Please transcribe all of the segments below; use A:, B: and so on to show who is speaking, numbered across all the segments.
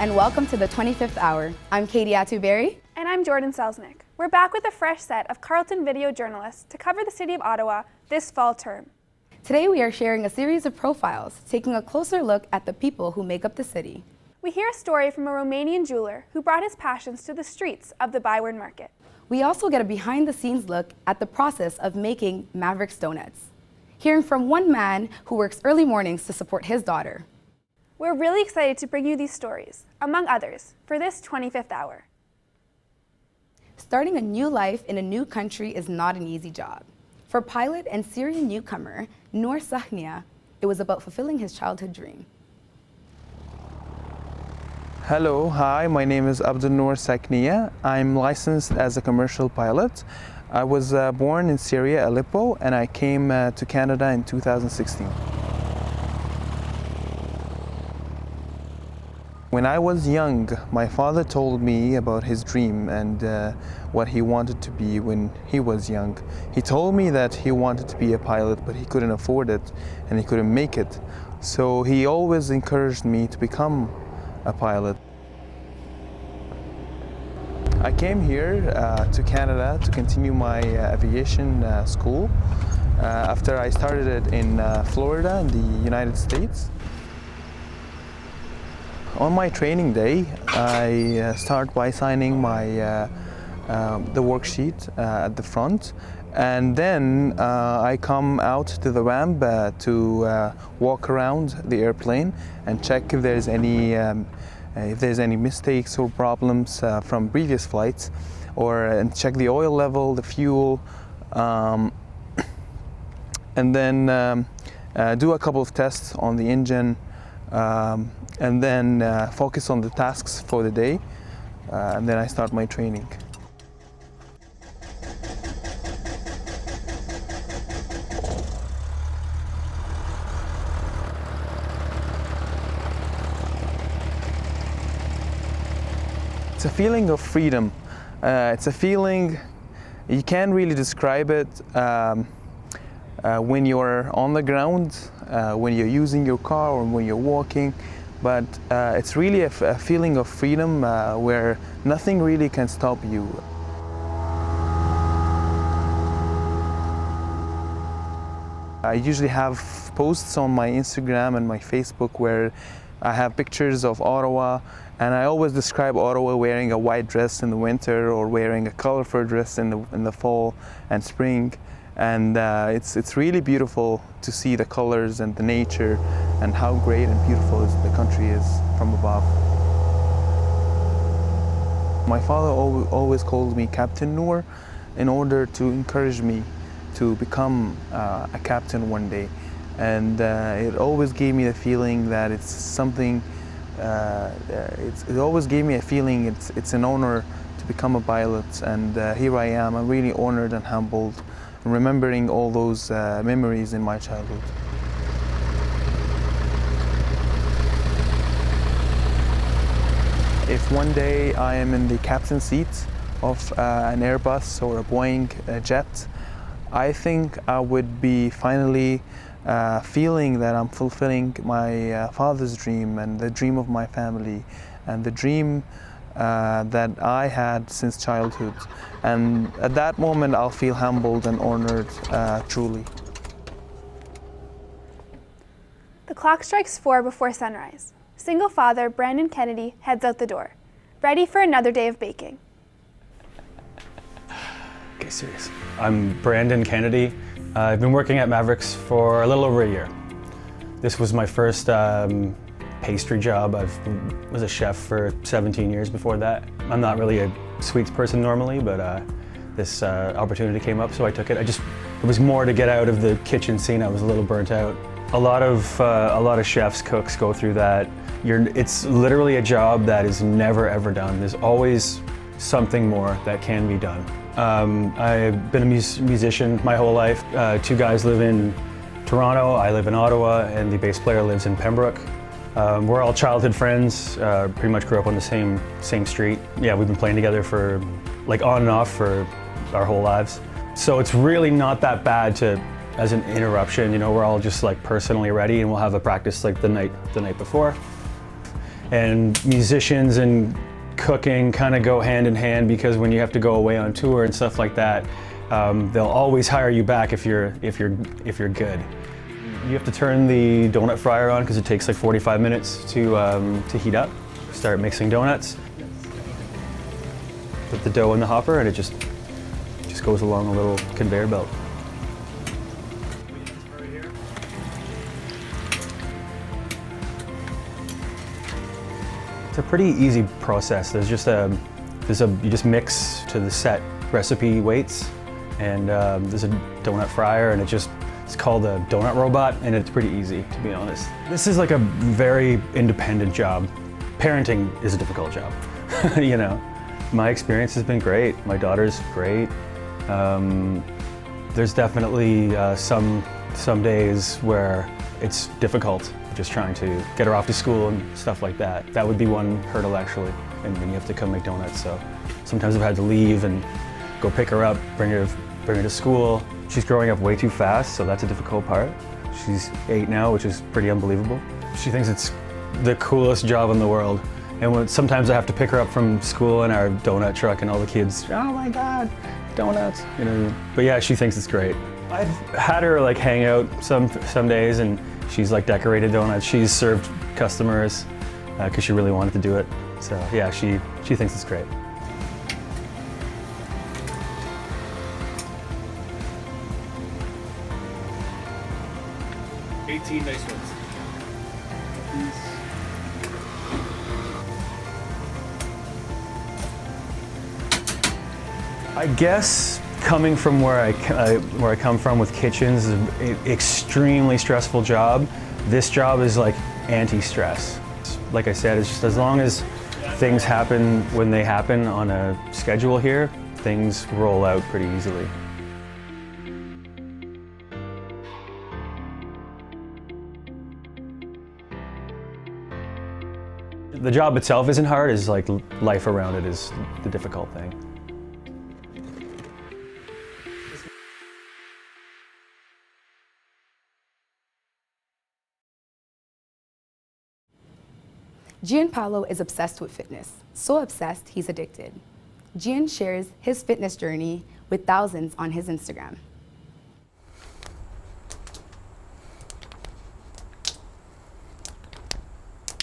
A: and welcome to the 25th Hour. I'm Katie Atuberry.
B: And I'm Jordan Selznick. We're back with a fresh set of Carleton video journalists to cover the city of Ottawa this fall term.
A: Today we are sharing a series of profiles, taking a closer look at the people who make up the city.
B: We hear a story from a Romanian jeweler who brought his passions to the streets of the Byward Market.
A: We also get a behind-the-scenes look at the process of making Mavericks donuts, hearing from one man who works early mornings to support his daughter.
B: We're really excited to bring you these stories, among others, for this 25th hour.
A: Starting a new life in a new country is not an easy job. For pilot and Syrian newcomer Noor Sahnia, it was about fulfilling his childhood dream.
C: Hello, hi, my name is Abdul Noor Saknia. I'm licensed as a commercial pilot. I was born in Syria, Aleppo, and I came to Canada in 2016. When I was young, my father told me about his dream and what he wanted to be when he was young. He told me that he wanted to be a pilot, but he couldn't afford it and he couldn't make it. So he always encouraged me to become a pilot. I came here to Canada to continue my aviation school after I started it in Florida in the United States. On my training day, I start by signing my the worksheet at the front, and then I come out to the ramp to walk around the airplane and check if there's any mistakes or problems from previous flights, and check the oil level, the fuel, and then do a couple of tests on the engine. And then focus on the tasks for the day, and then I start my training. It's a feeling of freedom. It's a feeling, you can't really describe it when you're on the ground, when you're using your car or when you're walking. But it's really a feeling of freedom where nothing really can stop you. I usually have posts on my Instagram and my Facebook where I have pictures of Ottawa, and I always describe Ottawa wearing a white dress in the winter or wearing a colorful dress in the fall and spring. And it's really beautiful to see the colors and the nature and how great and beautiful the country is from above. My father always called me Captain Noor in order to encourage me to become a captain one day. And it always gave me the feeling that it's something, it always gave me a feeling it's an honor to become a pilot. And here I am, I'm really honored and humbled, remembering all those memories in my childhood. If one day I am in the captain's seat of an Airbus or a Boeing jet, I think I would be finally feeling that I'm fulfilling my father's dream and the dream of my family and the dream that I had since childhood. And at that moment I'll feel humbled and honored, truly.
B: The clock strikes 4 before sunrise. Single father Brandon Kennedy heads out the door, ready for another day of baking.
D: Okay, serious. I'm Brandon Kennedy. I've been working at Mavericks for a little over a year. This was my first pastry job. I was a chef for 17 years before that. I'm not really a sweets person normally, but this opportunity came up, so I took it. It was more to get out of the kitchen scene. I was a little burnt out. A lot of chefs, cooks go through that. It's literally a job that is never ever done. There's always something more that can be done. I've been a musician my whole life. 2 guys live in Toronto, I live in Ottawa, and the bass player lives in Pembroke. We're all childhood friends, pretty much grew up on the same street. Yeah, we've been playing together for, like, on and off for our whole lives. So it's really not that bad as an interruption, you know, we're all just like personally ready and we'll have a practice like the night before. And musicians and cooking kind of go hand in hand, because when you have to go away on tour and stuff like that, they'll always hire you back if you're good. You have to turn the donut fryer on because it takes like 45 minutes to heat up. Start mixing donuts. Put the dough in the hopper and it just goes along a little conveyor belt. It's a pretty easy process. You just mix to the set recipe weights, and there's a donut fryer, and it's called a donut robot, and it's pretty easy, to be honest. This is like a very independent job. Parenting is a difficult job, you know. My experience has been great. My daughter's great. There's definitely some days where it's difficult, just trying to get her off to school and stuff like that. That would be one hurdle, actually, and when you have to come make donuts. So sometimes I've had to leave and go pick her up, bring her to school. She's growing up way too fast, so that's a difficult part. She's 8 now, which is pretty unbelievable. She thinks it's the coolest job in the world. And sometimes I have to pick her up from school in our donut truck, and all the kids, oh my God, donuts, you know. But yeah, she thinks it's great. I've had her like hang out some days, and she's like decorated donuts. She's served customers because she really wanted to do it. So yeah, she thinks it's great.
E: Nice ones.
D: I guess coming from where I come from with kitchens is an extremely stressful job. This job is like anti-stress. Like I said, it's just as long as things happen when they happen on a schedule here, things roll out pretty easily. The job itself isn't hard, it's like life around it is the difficult thing.
A: Gianpaolo is obsessed with fitness, so obsessed he's addicted. Gian shares his fitness journey with thousands on his Instagram.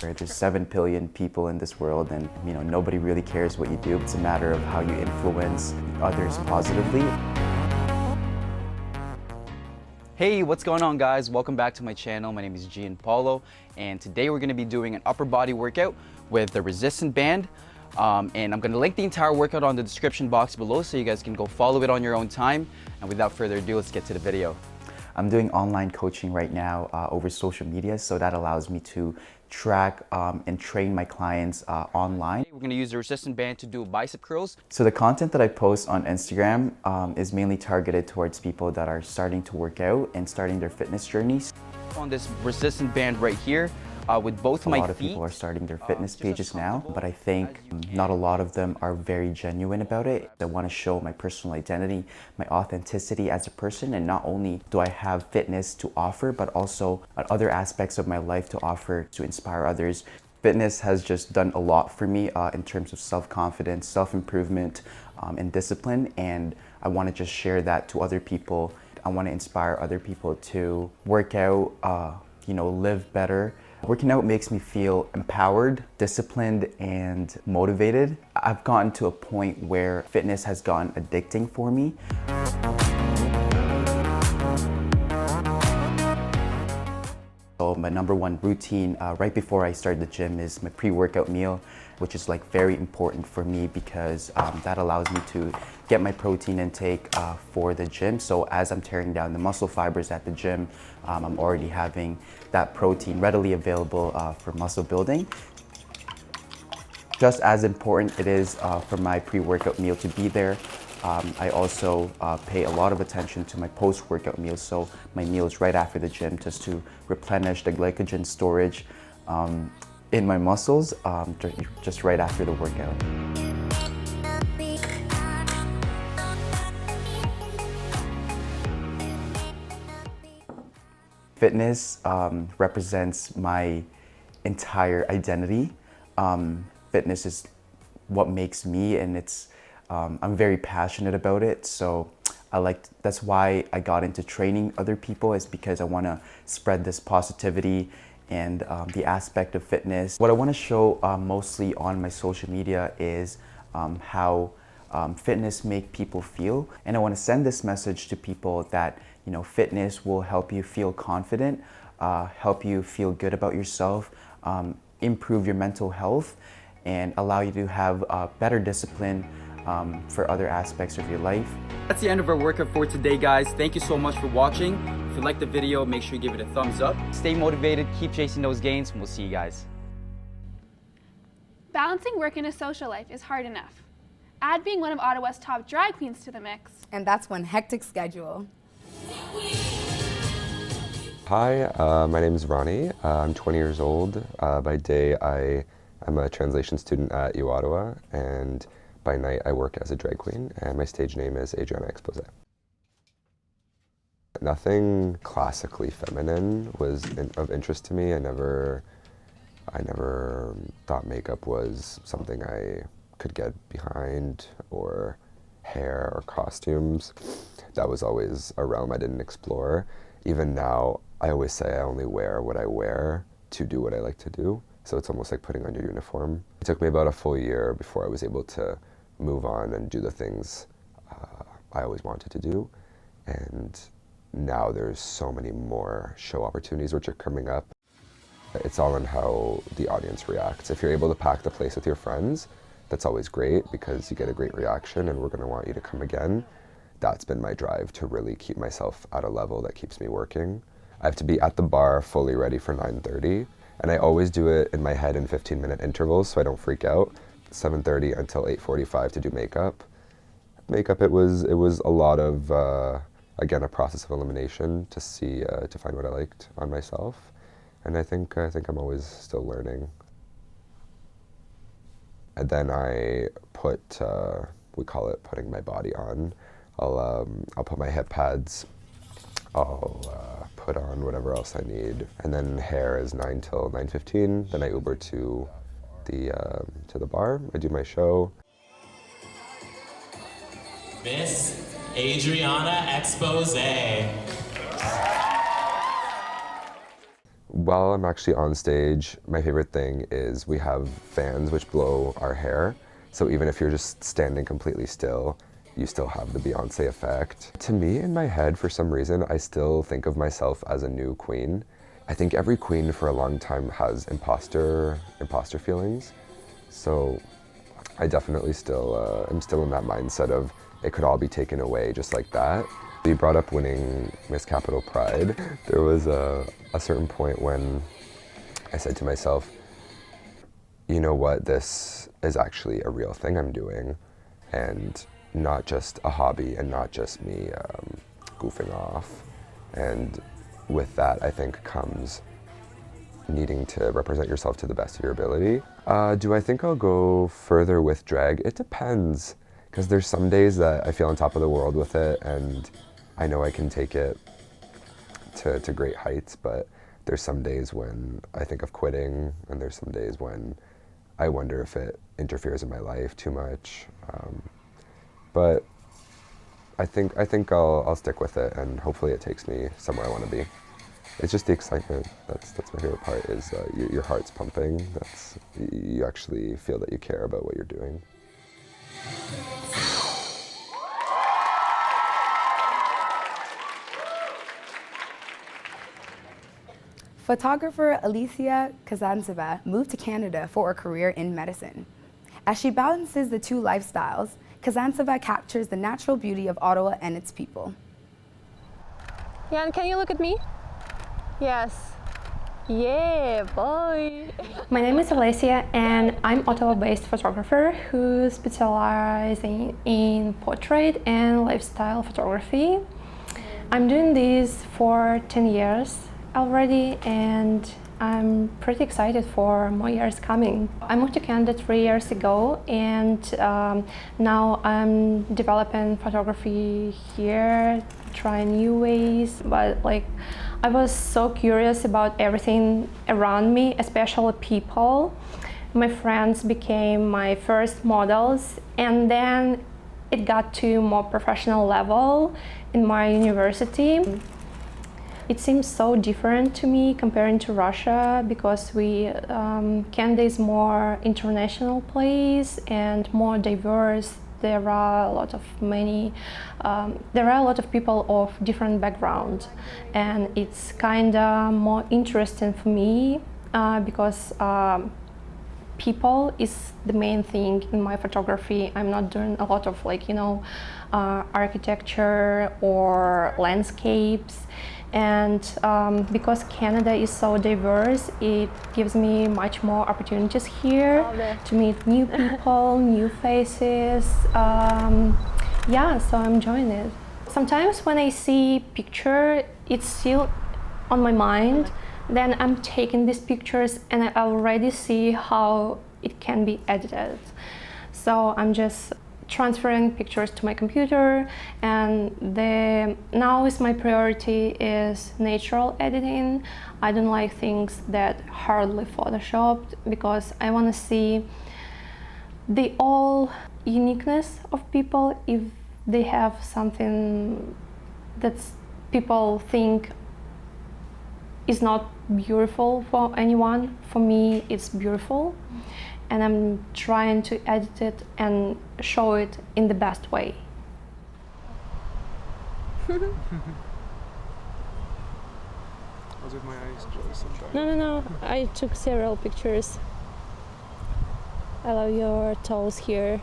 F: There's 7 billion people in this world, and nobody really cares what you do. It's a matter of how you influence others positively.
G: Hey, what's going on, guys? Welcome back to my channel. My name is Gianpaolo, and today we're going to be doing an upper body workout with the resistant band. And I'm going to link the entire workout on the description box below so you guys can go follow it on your own time. And without further ado, let's get to the video.
F: I'm doing online coaching right now over social media, so that allows me to track and train my clients online.
G: We're going to use the resistant band to do bicep curls.
F: So the content that I post on Instagram is mainly targeted towards people that are starting to work out and starting their fitness journeys.
G: On this resistant band right here, with both my feet.
F: A lot of people are starting their fitness pages now, but I think not a lot of them are very genuine about it. I want to show my personal identity, my authenticity as a person, and not only do I have fitness to offer, but also other aspects of my life to offer to inspire others. Fitness has just done a lot for me in terms of self-confidence, self-improvement, and discipline, and I want to just share that to other people. I want to inspire other people to work out, live better. Working out makes me feel empowered, disciplined, and motivated. I've gotten to a point where fitness has gotten addicting for me. So my #1 routine right before I start the gym is my pre-workout meal, which is like very important for me because that allows me to get my protein intake for the gym. So as I'm tearing down the muscle fibers at the gym, I'm already having that protein readily available for muscle building. Just as important it is for my pre-workout meal to be there, I also pay a lot of attention to my post-workout meals. So my meals right after the gym, just to replenish the glycogen storage in my muscles just right after the workout. Fitness represents my entire identity. Fitness is what makes me, and I'm very passionate about it. So that's why I got into training other people, is because I want to spread this positivity and the aspect of fitness. What I want to show mostly on my social media is how fitness make people feel, and I want to send this message to people that, you know, fitness will help you feel confident, help you feel good about yourself, improve your mental health, and allow you to have better discipline for other aspects of your life.
G: That's the end of our workout for today, guys. Thank you so much for watching. If you liked the video, make sure you give it a thumbs up. Stay motivated, keep chasing those gains, and we'll see you guys.
B: Balancing work and a social life is hard enough. Add being one of Ottawa's top drag queens to the mix.
A: And that's one hectic schedule.
E: Hi, my name is Ronnie. I'm 20 years old. By day, I'm a translation student at Ottawa, and by night I work as a drag queen, and my stage name is Adriana Expose. Nothing classically feminine was of interest to me. I never thought makeup was something I could get behind, or hair or costumes. That was always a realm I didn't explore. Even now, I always say I only wear what I wear to do what I like to do. So it's almost like putting on your uniform. It took me about a full year before I was able to move on and do the things I always wanted to do. And now there's so many more show opportunities which are coming up. It's all on how the audience reacts. If you're able to pack the place with your friends, that's always great because you get a great reaction and we're gonna want you to come again. That's been my drive to really keep myself at a level that keeps me working. I have to be at the bar fully ready for 9:30. And I always do it in my head in 15-minute intervals so I don't freak out. 7:30 until 8:45 to do makeup. Makeup, it was a lot of, again, a process of elimination to see, to find what I liked on myself. And I think I'm always still learning. And then I put, we call it putting my body on. I'll put my hip pads. I'll put on whatever else I need, and then hair is 9 till 9:15. Then I Uber to the bar. I do my show.
H: Miss Adriana Expose.
E: While I'm actually on stage, my favorite thing is we have fans which blow our hair. So even if you're just standing completely still, you still have the Beyonce effect. To me, in my head, for some reason, I still think of myself as a new queen. I think every queen for a long time has imposter feelings. So I definitely still, I'm still in that mindset of it could all be taken away just like that. You brought up winning Miss Capital Pride. There was a certain point when I said to myself, you know what, this is actually a real thing I'm doing, and not just a hobby and not just me goofing off. And with that, I think comes needing to represent yourself to the best of your ability. Do I think I'll go further with drag? It depends, because there's some days that I feel on top of the world with it and I know I can take it to great heights, but there's some days when I think of quitting, and there's some days when I wonder if it interferes in my life too much. But I think I'll stick with it, and hopefully it takes me somewhere I want to be. It's just the excitement. That's my favorite part. Is your heart's pumping. You actually feel that you care about what you're doing.
A: Photographer Alicia moved to Canada for a career in medicine. As she balances the two lifestyles, Kazantseva captures the natural beauty of Ottawa and its people.
I: Jan, can you look at me? Yes. Yeah, boy.
J: My name is Alicia, and I'm Ottawa-based photographer who specializes in portrait and lifestyle photography. I'm doing this for 10 years already, and I'm pretty excited for more years coming. I moved to Canada 3 years ago, and now I'm developing photography here, trying new ways, but I was so curious about everything around me, especially people. My friends became my first models, and then it got to more professional level in my university. It seems so different to me comparing to Russia because Canada is more international place and more diverse. There are a lot of people of different backgrounds, and it's kinda more interesting for me because people is the main thing in my photography. I'm not doing a lot of architecture or landscapes. And because Canada is so diverse, it gives me much more opportunities here to meet new people, new faces. Yeah, so I'm enjoying it. Sometimes when I see picture, it's still on my mind. Then I'm taking these pictures and I already see how it can be edited. So I'm just transferring pictures to my computer, and now my priority is natural editing. I don't like things that hardly photoshopped because I want to see the all uniqueness of people. If they have something that people think is not beautiful for anyone, for me it's beautiful, and I'm trying to edit it and show it in the best way.
I: No. I took several pictures. I love your toes here.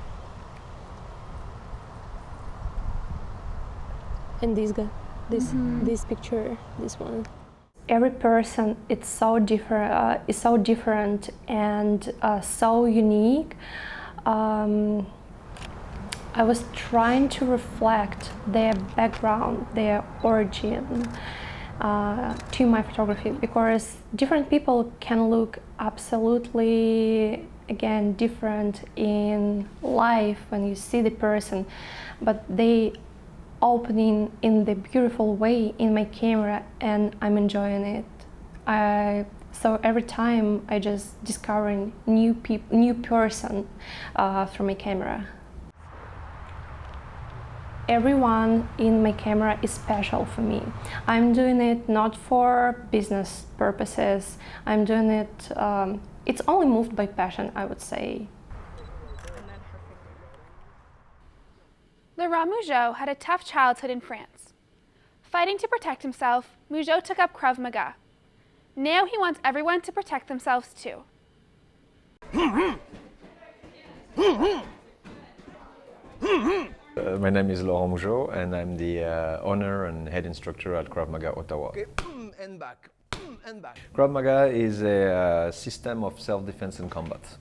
I: And this guy, this picture, this one.
J: Every person is so different and so unique. I was trying to reflect their background, their origin to my photography, because different people can look absolutely, again, different in life when you see the person, but they opening in the beautiful way in my camera, and I'm enjoying it. So every time I just discovering new person through my camera. Everyone in my camera is special for me. I'm doing it not for business purposes. I'm doing it, it's only moved by passion, I would say.
B: Laurent Mougeot had a tough childhood in France. Fighting to protect himself, Mougeot took up Krav Maga. Now he wants everyone to protect themselves too.
K: My name is Laurent Mougeot, and I'm the owner and head instructor at Krav Maga Ottawa.
C: Okay, and back, and back.
K: Krav Maga is a system of self-defense and combat.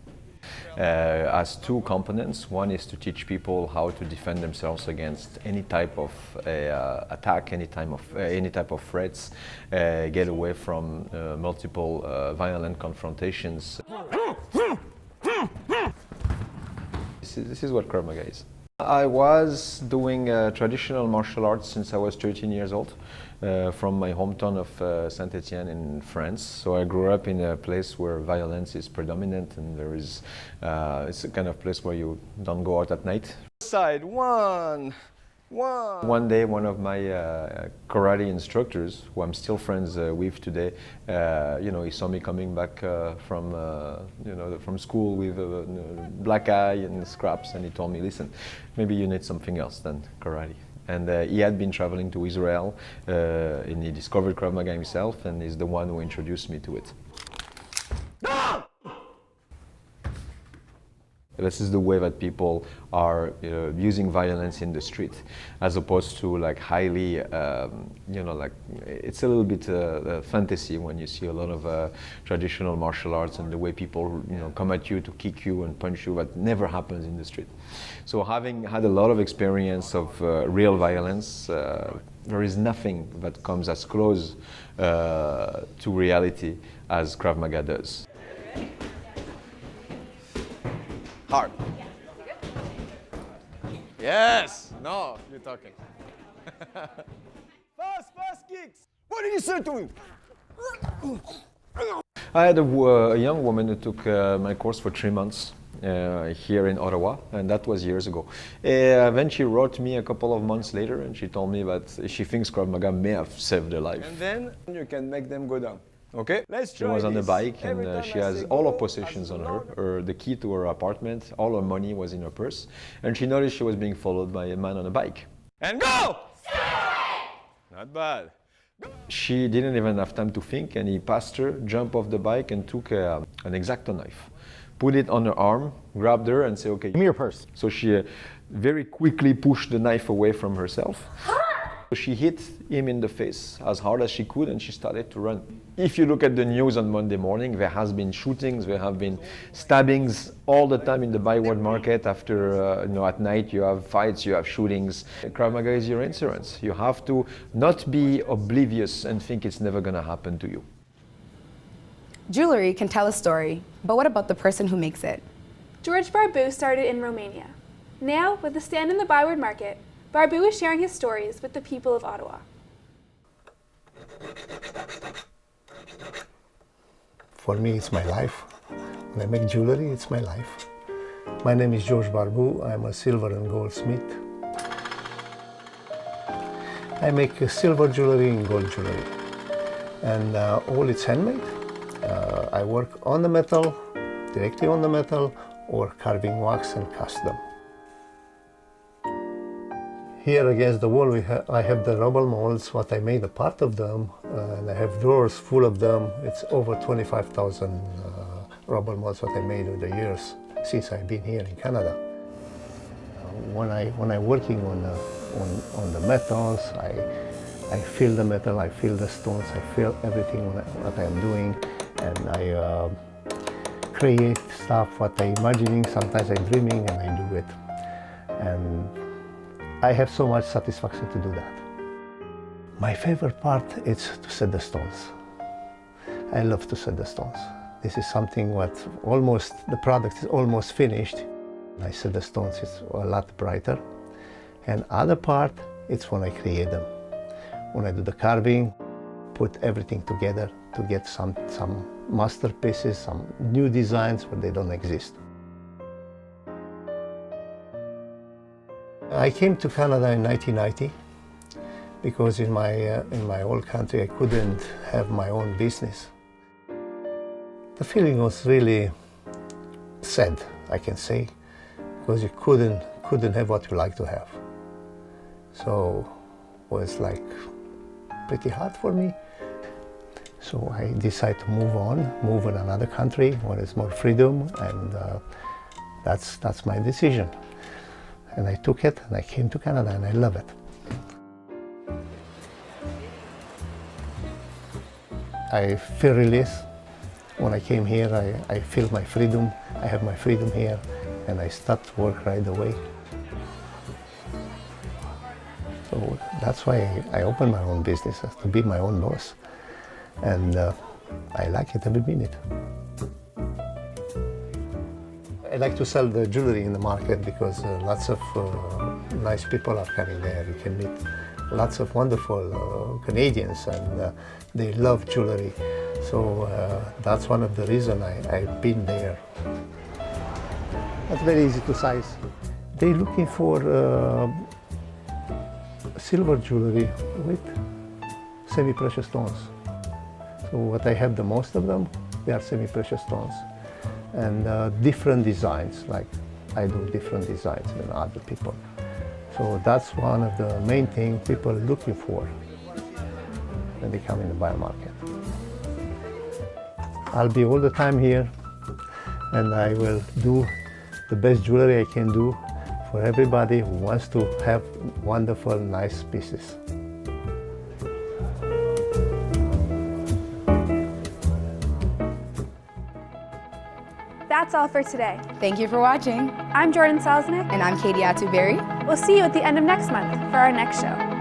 K: Has two components. One is to teach people how to defend themselves against any type of attack, any type of threats, get away from multiple violent confrontations. This is what Krav Maga is. I was doing traditional martial arts since I was 13 years old, from my hometown of Saint-Étienne in France. So I grew up in a place where violence is predominant, and there is, it's a kind of place where you don't go out at night. Side, one. One day, one of my karate instructors, who I'm still friends with today, he saw me coming back from school with a black eye and scraps, and he told me, listen, maybe you need something else than karate. And he had been traveling to Israel, and he discovered Krav Maga himself, and he's the one who introduced me to it. This is the way that people are using violence in the street, as opposed to like highly, it's a little bit fantasy when you see a lot of traditional martial arts and the way people come at you to kick you and punch you. That never happens in the street. So having had a lot of experience of real violence, there is nothing that comes as close to reality as Krav Maga does.
C: Hard. Yes! No, you're talking. Fast kicks! What did you say to him?
K: I had a young woman who took my course for 3 months here in Ottawa, and that was years ago. Then she wrote me a couple of months later, and she told me that she thinks Krav Maga may have saved her life.
L: And then you can make them go down. Okay, let's try.
K: She was on a
L: this.
K: bike,
L: Every
K: and
L: time
K: she
L: I
K: has
L: say
K: all
L: go,
K: her possessions
L: I
K: on
L: say
K: her, the key to her apartment, all her money was in her purse, and she noticed she was being followed by a man on a bike.
L: And go! Not bad.
K: She didn't even have time to think, and he passed her, jumped off the bike, and took an X-Acto knife, put it on her arm, grabbed her, and said, "Okay, give me your purse." So she very quickly pushed the knife away from herself. She hit him in the face as hard as she could, and she started to run. If you look at the news on Monday morning, there has been shootings, there have been stabbings all the time in the byward market. After, at night you have fights, you have shootings. Krav Maga is your insurance. You have to not be oblivious and think it's never gonna happen to you.
A: Jewelry can tell a story, but what about the person who makes it?
B: George Barbu started in Romania. Now, with a stand in the Byward Market, Barbu is sharing his stories with the people of Ottawa.
M: For me, it's my life. When I make jewelry, it's my life. My name is George Barbu. I'm a silver and gold smith. I make silver jewelry and gold jewelry. And all it's handmade. I work on the metal, directly on the metal, or carving wax and custom. Here against the wall, I have the rubble molds, what I made a part of them, and I have drawers full of them. It's over 25,000 rubble molds what I made over the years since I've been here in Canada. When I'm working on the metals, I feel the metal, I feel the stones, I feel everything what I'm doing, and I create stuff what I'm imagining. Sometimes I'm dreaming and I do it. And I have so much satisfaction to do that. My favorite part is to set the stones. I love to set the stones. This is something what the product is almost finished. I set the stones, it's a lot brighter. And other part, it's when I create them. When I do the carving, put everything together to get some masterpieces, some new designs where they don't exist. I came to Canada in 1990 because in my old country I couldn't have my own business. The feeling was really sad, I can say, because you couldn't have what you like to have. So it was like pretty hard for me. So I decided to move in another country where there's more freedom, and that's my decision. And I took it, and I came to Canada, and I love it. I feel release. When I came here, I feel my freedom. I have my freedom here, and I start to work right away. So that's why I opened my own business, to be my own boss. And I like it every minute. I like to sell the jewelry in the market because lots of nice people are coming there. You can meet lots of wonderful Canadians, and they love jewelry. So that's one of the reasons I've been there. That's very easy to size. They're looking for silver jewelry with semi-precious stones. So what I have the most of them, they are semi-precious stones. And different designs, like I do different designs than other people. So that's one of the main things people are looking for when they come in the buy market. I'll be all the time here, and I will do the best jewelry I can do for everybody who wants to have wonderful, nice pieces.
B: That's all for today.
A: Thank you for watching.
B: I'm Jordan Salznick.
A: And I'm Katie Atuberry.
B: We'll see you at the end of next month for our next show.